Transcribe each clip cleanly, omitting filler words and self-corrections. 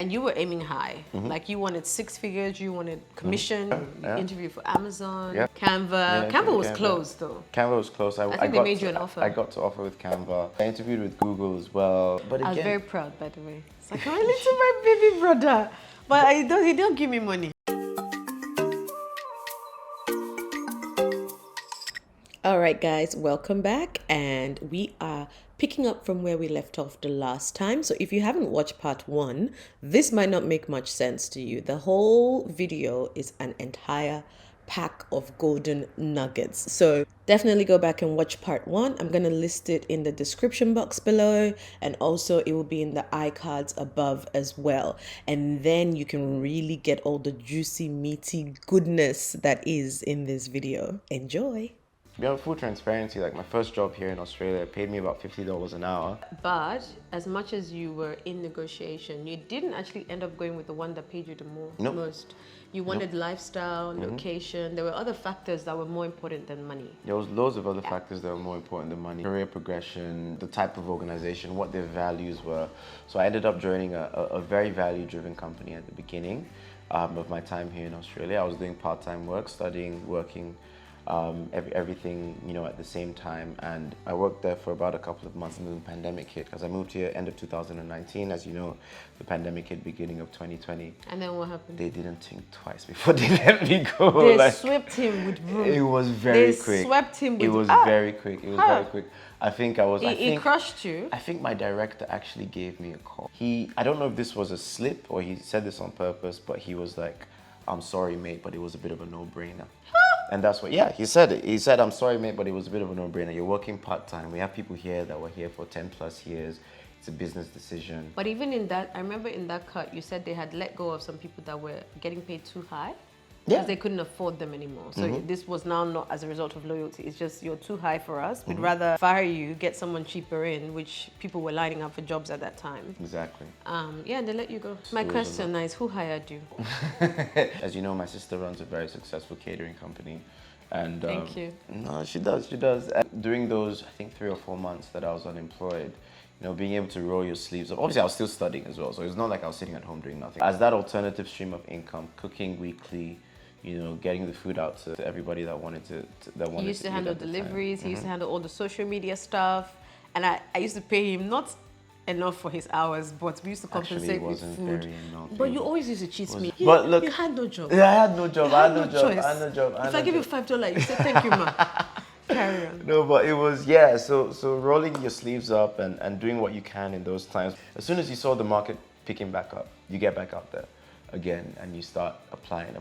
And you were aiming high. Like you wanted 6 figures, you wanted commission, you interviewed for Amazon, Canva. Yeah, Canva was Canva. closed though. Canva was close. I think they made you an offer. I got to offer with Canva. I interviewed with Google as well. But again, I was very proud, by the way. It's like, I listened to my baby brother, but he don't give me money. All right, guys, welcome back, and we are picking up from where we left off the last time. So if you haven't watched part 1, this might not make much sense to you. The whole video is an entire pack of golden nuggets. So definitely go back and watch part 1. I'm going to list it in the description box below, and also it will be in the iCards above as well. And then you can really get all the juicy, meaty goodness that is in this video. Enjoy. Beyond full transparency, like my first job here in Australia paid me about $50 an hour. But as much as you were in negotiation, you didn't actually end up going with the one that paid you the most. You wanted lifestyle, location. There were other factors that were more important than money. There was loads of other factors that were more important than money. Career progression, the type of organization, what their values were. So I ended up joining a very value-driven company at the beginning of my time here in Australia. I was doing part-time work, studying, working, everything, you know, at the same time, and I worked there for about a couple of months, and then the pandemic hit, because I moved here end of 2019. As you know, the pandemic hit beginning of 2020. And then what happened? They didn't think twice before they let me go. They swept him with broom. It was very quick. They swept him with It was very quick. It was very quick. I think He crushed you? I think my director actually gave me a call. I don't know if this was a slip or he said this on purpose, but he was like, "I'm sorry, mate, but it was a bit of a no-brainer." And that's what, he said it. He said, "I'm sorry, mate, but it was a bit of a no-brainer. You're working part-time. We have people here that were here for 10 plus years. It's a business decision." But even in that, I remember in that cut, you said they had let go of some people that were getting paid too high. Because they couldn't afford them anymore. So this was now not as a result of loyalty. It's just, you're too high for us. We'd rather fire you, get someone cheaper in, which people were lining up for jobs at that time. Exactly. Yeah, they let you go. My question is, who hired you? As you know, my sister runs a very successful catering company. And Thank you. No, she does. And during those, I think, 3 or 4 months that I was unemployed, you know, being able to roll your sleeves up. Obviously, I was still studying as well, so it's not like I was sitting at home doing nothing. As that alternative stream of income, cooking weekly, you know, getting the food out to everybody that wanted to He used to handle deliveries. He used to handle all the social media stuff, and I used to pay him not enough for his hours, but we used to compensate with food. But you always used to cheat me. But look, you had no job. Yeah, I had no job. I had no job. If I give you $5, you say thank you, ma. Carry on. No, but it was, so rolling your sleeves up and doing what you can in those times. As soon as you saw the market picking back up, you get back out there again and you start applying.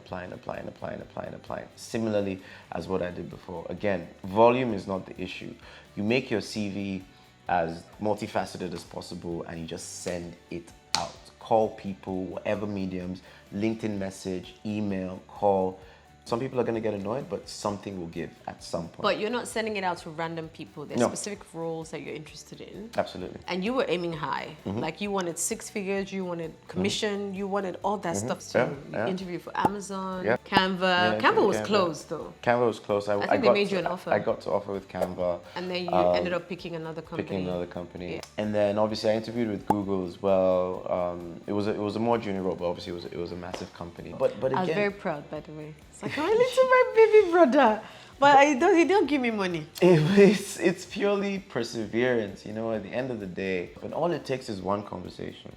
Similarly as what I did before. Again, volume is not the issue. You make your CV as multifaceted as possible and you just send it out. Call people, whatever mediums, LinkedIn message, email, call. Some people are going to get annoyed, but something will give at some point. But you're not sending it out to random people. There's specific roles that you're interested in. Absolutely. And you were aiming high. Like you wanted 6 figures, you wanted commission, you wanted all that stuff. So you interviewed for Amazon, Canva. Canva was closed though. Canva was closed. I think they made you an offer. I got to offer with Canva. And then you ended up picking another company. Yeah. And then obviously I interviewed with Google as well. It was a more junior role, but obviously it was a massive company. But again, I was very proud, by the way. It's like, I listened to my baby brother, but he don't give me money. It's purely perseverance, you know, at the end of the day. And all it takes is one conversation.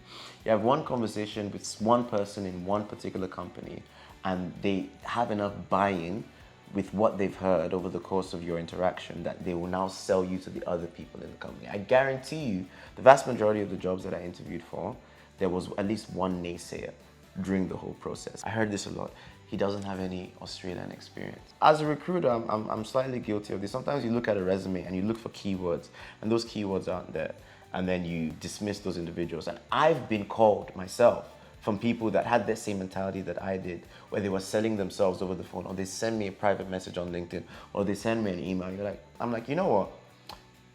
You have one conversation with one person in one particular company, and they have enough buy-in with what they've heard over the course of your interaction that they will now sell you to the other people in the company. I guarantee you, the vast majority of the jobs that I interviewed for, there was at least one naysayer during the whole process. I heard this a lot. He doesn't have any Australian experience. As a recruiter, I'm slightly guilty of this. Sometimes you look at a resume and you look for keywords, and those keywords aren't there. And then you dismiss those individuals. And I've been called myself from people that had the same mentality that I did, where they were selling themselves over the phone, or they send me a private message on LinkedIn, or they send me an email. I'm like, you know what?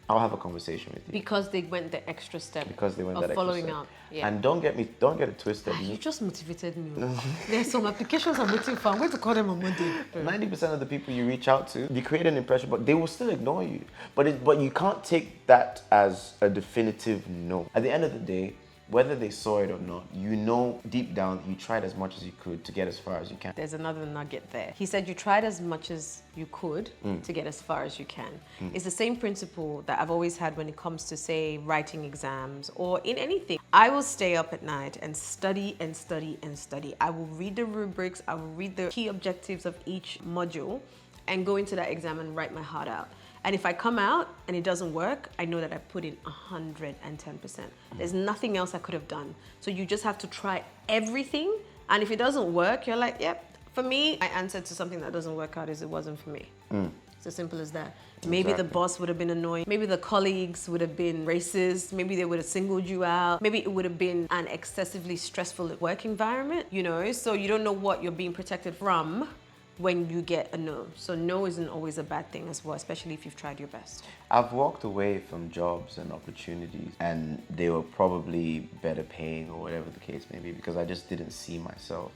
I'll have a conversation with you. Because they went the extra step. Because they went that extra following step. up. Yeah. And don't get it twisted. You just motivated me. There's some applications I'm waiting for. I'm going to call them on Monday. 90% of the people you reach out to, you create an impression, but they will still ignore you. But you can't take that as a definitive no. At the end of the day, whether they saw it or not, you know deep down you tried as much as you could to get as far as you can. There's another nugget there. He said you tried as much as you could to get as far as you can. It's the same principle that I've always had when it comes to, say, writing exams or in anything. I will stay up at night and study and study and study. I will read the rubrics, I will read the key objectives of each module and go into that exam and write my heart out. And if I come out and it doesn't work, I know that I put in 110%. There's nothing else I could have done. So you just have to try everything. And if it doesn't work, you're like, yep. For me, my answer to something that doesn't work out is it wasn't for me. It's as simple as that. Maybe the boss would have been annoying. Maybe the colleagues would have been racist. Maybe they would have singled you out. Maybe it would have been an excessively stressful work environment, you know? So you don't know what you're being protected from when you get a no. So no isn't always a bad thing as well, especially if you've tried your best. I've walked away from jobs and opportunities and they were probably better paying or whatever the case may be because I just didn't see myself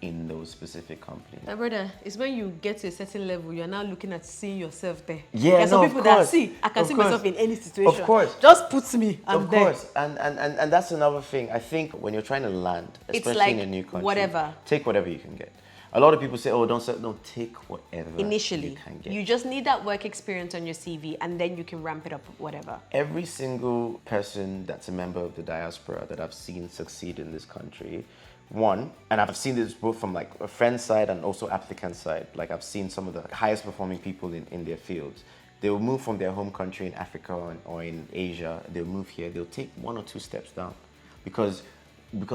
in those specific companies. My brother, it's when you get to a certain level, you're now looking at seeing yourself there. Yeah, There's some no, people of that course. see, I can Of see course. myself in any situation. Of course. Just put me, I'm Of there. course, and that's another thing. I think when you're trying to land, especially like in a new country, whatever. take whatever you can get. A lot of people say, "Oh, don't take whatever Initially, you can get." you just need that work experience on your CV, and then you can ramp it up, whatever. Every single person that's a member of the diaspora that I've seen succeed in this country, one, and I've seen this both from like a friend's side and also applicant side. Like I've seen some of the highest performing people in their fields. They will move from their home country in Africa or in Asia. They'll move here. They'll take 1 or 2 steps down because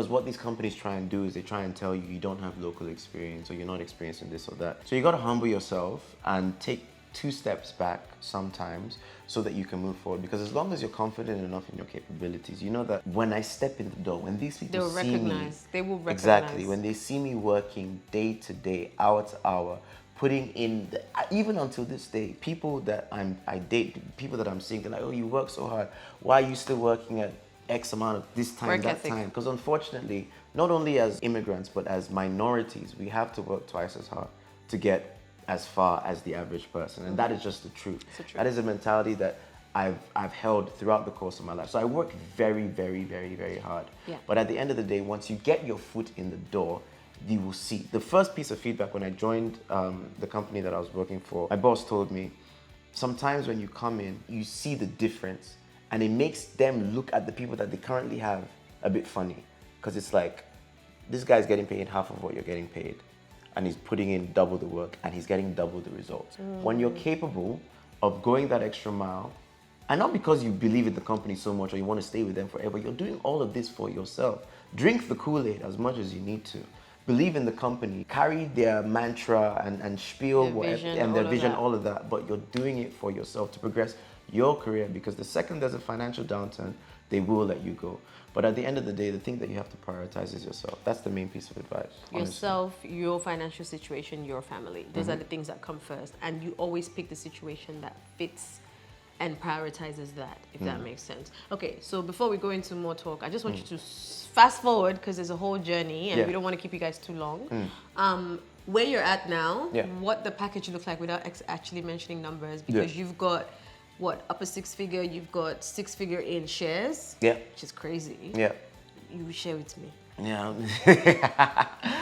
what these companies try and do is they try and tell you you don't have local experience or you're not experienced in this or that. So you got to humble yourself and take 2 steps back sometimes so that you can move forward. Because as long as you're confident enough in your capabilities, you know that when I step in the door, when these people They'll see recognize. me, They will recognize. exactly, when they see me working day to day, hour to hour, putting in, even until this day, people that I date, people that I'm seeing, they're like, oh, you work so hard. Why are you still working at X amount of this time, Work that ethic. time? Because unfortunately, not only as immigrants, but as minorities, we have to work twice as hard to get as far as the average person. And that is just the truth. It's the truth. That is a mentality that I've held throughout the course of my life. So I work very, very, very, very hard. Yeah. But at the end of the day, once you get your foot in the door, you will see. The first piece of feedback when I joined the company that I was working for, my boss told me, sometimes when you come in, you see the difference and it makes them look at the people that they currently have a bit funny. Because it's like, this guy's getting paid half of what you're getting paid and he's putting in double the work and he's getting double the results. When you're capable of going that extra mile, and not because you believe in the company so much or you want to stay with them forever, you're doing all of this for yourself. Drink the Kool-Aid as much as you need to. Believe in the company, carry their mantra and spiel, Their vision, and their all of vision, that. all of that, but you're doing it for yourself to progress your career, because the second there's a financial downturn, they will let you go. But at the end of the day, the thing that you have to prioritize is yourself. That's the main piece of advice. honestly. Yourself, your financial situation, your family. Those are the things that come first. And you always pick the situation that fits and prioritizes that, if that makes sense. Okay, so before we go into more talk, I just want you to fast forward because there's a whole journey and Yeah. we don't want to keep you guys too long. Where you're at now, Yeah. what the package looks like without actually mentioning numbers, because Yeah. you've got, what, upper 6-figure, you've got 6-figure in shares, Yeah. which is crazy. Yeah. You share with me. Yeah.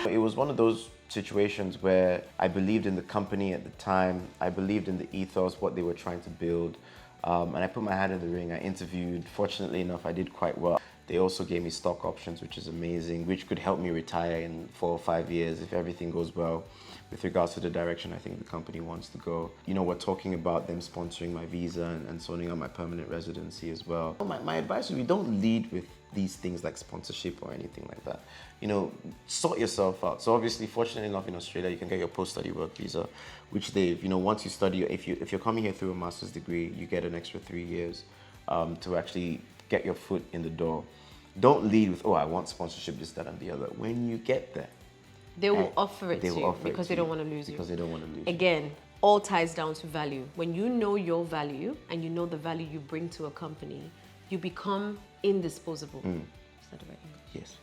It was one of those situations where I believed in the company at the time. I believed in the ethos, what they were trying to build. And I put my hand in the ring. I interviewed. Fortunately enough, I did quite well. They also gave me stock options, which is amazing, which could help me retire in 4 or 5 years if everything goes well with regards to the direction I think the company wants to go. You know, we're talking about them sponsoring my visa and sorting out my permanent residency as well. My advice would be, don't lead with these things like sponsorship or anything like that. You know, sort yourself out. So obviously, fortunately enough, in Australia, you can get your post-study work visa, which they've, you know, once you study, if you're coming here through a master's degree, you get an extra 3 years to actually get your foot in the door. Don't lead with, oh, I want sponsorship, this, that, and the other. When you get there, They will offer it they to will you offer it because to they don't you want to lose you. because they don't want to lose you. Again, all ties down to value. When you know your value and you know the value you bring to a company, you become indisposable. Is that the right English? Yes.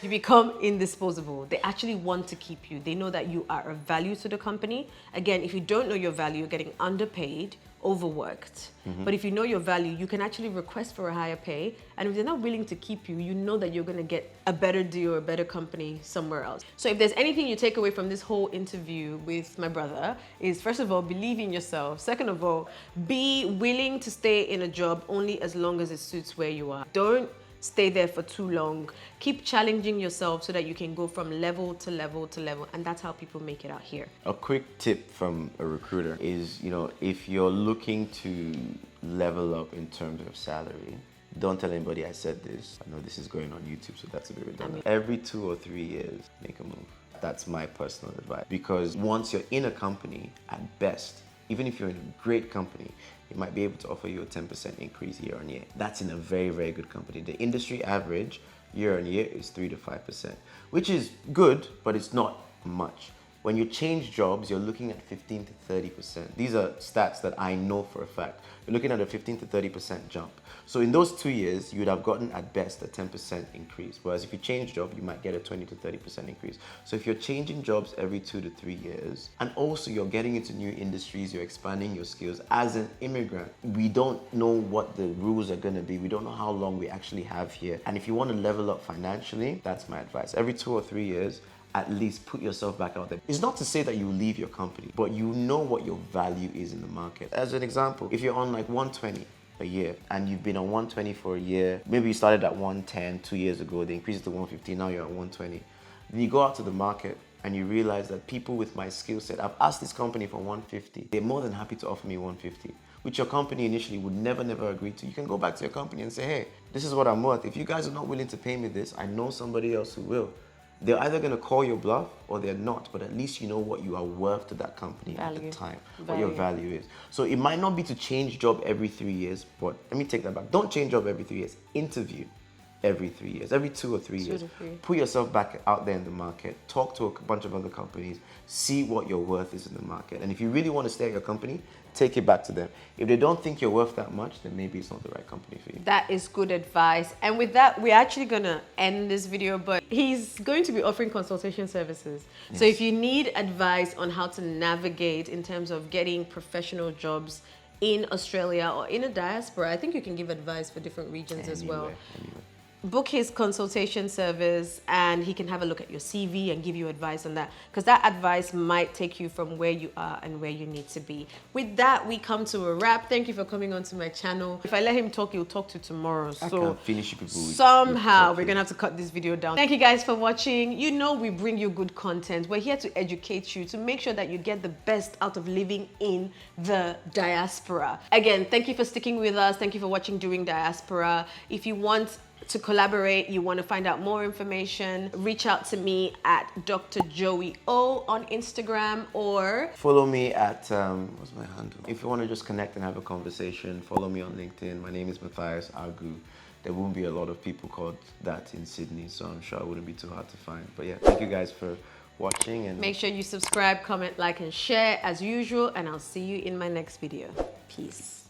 You become indisposable. They actually want to keep you. They know that you are of value to the company. Again, if you don't know your value, you're getting underpaid overworked. But if you know your value, you can actually request for a higher pay. And if they're not willing to keep you, you know that you're going to get a better deal or a better company somewhere else. So if there's anything you take away from this whole interview with my brother is, first of all, believe in yourself. Second of all, be willing to stay in a job only as long as it suits where you are. Don't stay there for too long. Keep challenging yourself so that you can go from level to level to level. And that's how people make it out here. A quick tip from a recruiter is, if you're looking to level up in terms of salary, don't tell anybody I said this. I know this is going on YouTube, so that's a bit redundant. Every 2 or 3 years, make a move. That's my personal advice. Because once you're in a company, at best, even if you're in a great company, it might be able to offer you a 10% increase year on year. That's in a very, very good company. The industry average year on year is 3 to 5%, which is good, but it's not much. When you change jobs, you're looking at 15 to 30%. These are stats that I know for a fact. You're looking at a 15 to 30% jump. So in those 2 years, you would have gotten at best a 10% increase. Whereas if you change job, you might get a 20 to 30% increase. So if you're changing jobs every 2 to 3 years, and also you're getting into new industries, you're expanding your skills as an immigrant, we don't know what the rules are going to be. We don't know how long we actually have here. And if you want to level up financially, that's my advice. Every 2 or 3 years, at least put yourself back out there. It's not to say that you leave your company, but you know what your value is in the market. As an example, if you're on like 120 a year and you've been on 120 for a year, maybe you started at 110 2 years ago, they increased it to 150, now you're at 120. Then you go out to the market and you realize that people with my skill set, I've asked this company for 150. They're more than happy to offer me 150, which your company initially would never agree to. You can go back to your company and say, hey, this is what I'm worth. If you guys are not willing to pay me this, I know somebody else who will. They're either going to call your bluff or they're not, but at least you know what you are worth to that company at the time, what your value is. So it might not be to change job every 3 years, but let me take that back. Don't change job every 3 years. Interview every 3 years, every 2 or 3 years. Put yourself back out there in the market, talk to a bunch of other companies, see what your worth is in the market. And if you really want to stay at your company, take it back to them. If they don't think you're worth that much, then maybe it's not the right company for you. That is good advice. And with that, we're actually going to end this video, but he's going to be offering consultation services. Yes. So if you need advice on how to navigate in terms of getting professional jobs in Australia or in a diaspora, I think you can give advice for different regions as well. Book his consultation service and he can have a look at your CV and give you advice on that, because that advice might take you from where you are and where you need to be. With that, we come to a wrap. Thank you for coming onto my channel. If I let him talk, he'll talk to tomorrow. I can't finish people with somehow we're gonna have to cut this video down. Thank you guys for watching. You know we bring you good content. We're here to educate you, to make sure that you get the best out of living in the diaspora. Again, thank you for sticking with us. Thank you for watching Doing Diaspora. If you want to collaborate, you want to find out more information, reach out to me at Dr. Joey O on Instagram, or follow me at what's my handle? If you want to just connect and have a conversation, follow me on LinkedIn. My name is Matthias Agu. There won't be a lot of people called that in Sydney, so I'm sure it wouldn't be too hard to find. But yeah, thank you guys for watching, and make sure you subscribe, comment, like, and share as usual, and I'll see you in my next video. Peace.